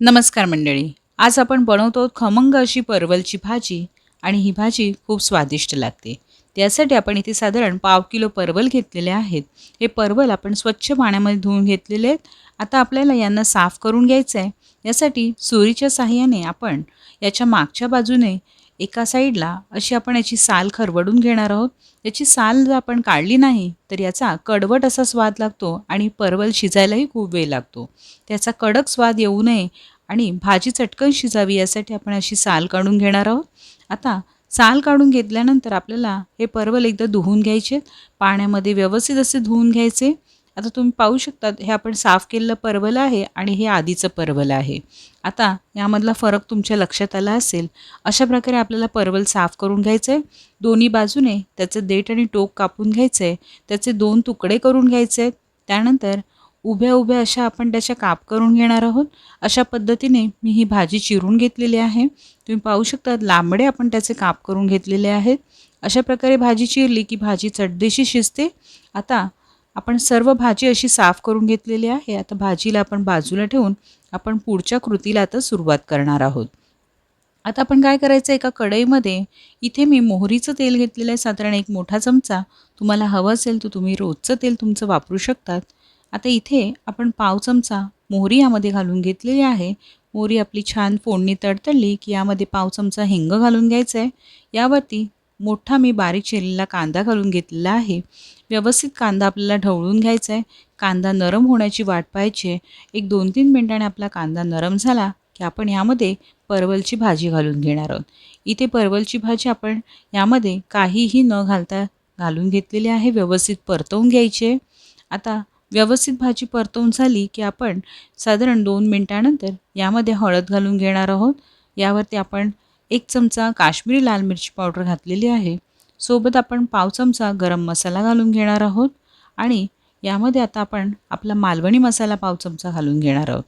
नमस्कार मंडळी. आज आपण बनवतो खमंग अशी परवलची भाजी आणि ही भाजी खूप स्वादिष्ट लागते. त्यासाठी आपण इथे साधारण पाव किलो परवल घेतलेले आहेत. हे परवल आपण स्वच्छ पाण्यामध्ये धुवून घेतलेले आहेत. आता आपल्याला यांना साफ करून घ्यायचं आहे. यासाठी सुरीच्या साहाय्याने आपण याच्या मागच्या बाजूने एका साईडला अशी आपण याची साल खरवडून घेणार आहोत. याची साल जर आपण काढली नाही तर याचा कडवट असा स्वाद लागतो आणि परवल शिजायलाही खूप वेळ लागतो. त्याचा कडक स्वाद येऊ नये आणि भाजी चटकन शिजावी यासाठी आपण अशी साल काढून घेणार आहोत. आता साल काढून घेतल्यानंतर आपल्याला हे परवल एकदा धुवून घ्यायचे, पाण्यामध्ये व्यवस्थित असे धुवून घ्यायचे. आता तुम्ही पाहू शकता हे आपण साफ केलेलं परवल आहे आणि हे आधीचं परवल आहे. आता यामधला फरक तुमच्या लक्षात आला असेल. अशा प्रकारे आपल्याला परवल साफ करून घ्यायचं आहे. दोन्ही बाजूने त्याचं देठ आणि टोक कापून घ्यायचं आहे. त्याचे 2 तुकडे करून घ्यायचे आहेत. त्यानंतर उभ्या उभ्या अशा आपण त्याच्या काप करून घेणार आहोत. अशा पद्धतीने मी ही भाजी चिरून घेतलेली आहे. तुम्ही पाहू शकता लांबडे आपण त्याचे काप करून घेतलेले आहेत. अशा प्रकारे भाजी चिरली की भाजी चटदेशी शिजते. आता आपण सर्व भाजी अशी साफ करून घेतलेली आहे. आता भाजीला आपण बाजूला ठेवून आपण पुढच्या कृतीला आता सुरुवात करणार आहोत. आता आपण काय करायचं, एका कढईमध्ये इथे मी मोहरीचं तेल घेतलेलं आहे, साधारण 1 मोठा चमचा. तुम्हाला हवं असेल तर तुम्ही रोजचं तेल तुमचं वापरू शकतात. आता इथे आपण पाव चमचा मोहरी यामध्ये घालून घेतलेली आहे. मोहरी आपली छान फोडणी तडतडली की यामध्ये पाव चमचा हिंग घालून घ्यायचं आहे. यावरती मोठा मी बारीक चिरलेला कांदा घालून घेतलेला आहे. व्यवस्थित कांदा आपल्याला ढवळून घ्यायचा आहे. कांदा नरम होण्याची वाट पाहायची आहे. एक 2-3 मिनिटांनी आपला कांदा नरम झाला की आपण यामध्ये परवलची भाजी घालून घेणार आहोत. इथे परवलची भाजी आपण यामध्ये काहीही न घालता घालून घेतलेली आहे. व्यवस्थित परतवून घ्यायची आहे. आता व्यवस्थित भाजी परतवून झाली की आपण साधारण 2 मिनिटानंतर यामध्ये हळद घालून घेणार आहोत. यावरती आपण 1 चमचा काश्मीरी लाल मिरची पावडर घातलेली आहे. सोबत आपण पाव चमचा गरम मसाला घालून घेणार आहोत आणि यामध्ये आता आपण आपला मालवणी मसाला पाव चमचा घालून घेणार आहोत.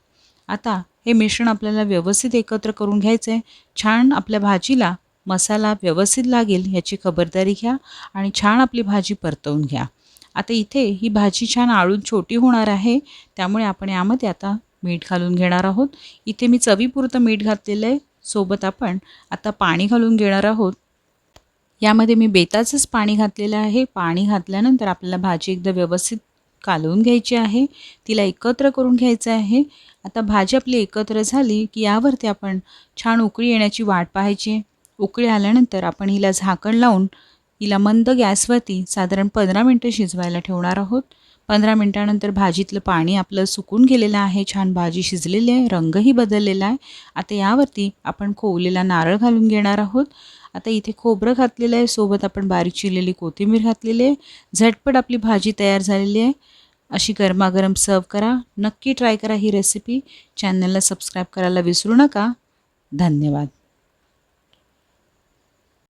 आता हे मिश्रण आपल्याला व्यवस्थित एकत्र करून घ्यायचं आहे. छान आपल्या भाजीला मसाला व्यवस्थित लागेल याची खबरदारी घ्या आणि छान आपली भाजी परतवून घ्या. आता इथे ही भाजी छान आळून छोटी होणार आहे, त्यामुळे आपण यामध्ये आता मीठ घालून घेणार आहोत. इथे मी चवीपुरतं मीठ घातलेलं आहे. सोबत आपण आता पाणी घालून घेणार आहोत. यामध्ये मी बेताचंच पाणी घातलेलं आहे. पाणी घातल्यानंतर आपल्याला भाजी एकदा व्यवस्थित कालवून घ्यायची आहे. तिला एकत्र करून घ्यायचं आहे. आता भाजी आपली एकत्र झाली की यावरती आपण छान उकळी येण्याची वाट पाहायची. उकळी आल्यानंतर आपण हिला झाकण लावून हिला मंद गॅसवरती साधारण 15 मिनटं शिजवायला ठेवणार आहोत. 15 मिनटानंतर भाजीतलं पाणी आपलं सुकून गेलेलं आहे. छान भाजी शिजलेली आहे. रंगही बदललेला आहे. आता यावरती आपण खोवलेला नारळ घालून घेणार आहोत. आता इथे खोबरं घातलेलं आहे. सोबत आपण बारीक चिरलेली कोथिंबीर घातलेली आहे. झटपट आपली भाजी तयार झालेली आहे. अशी गरमागरम सर्व करा. नक्की ट्राय करा ही रेसिपी. चॅनलला सबस्क्राईब करायला विसरू नका. धन्यवाद.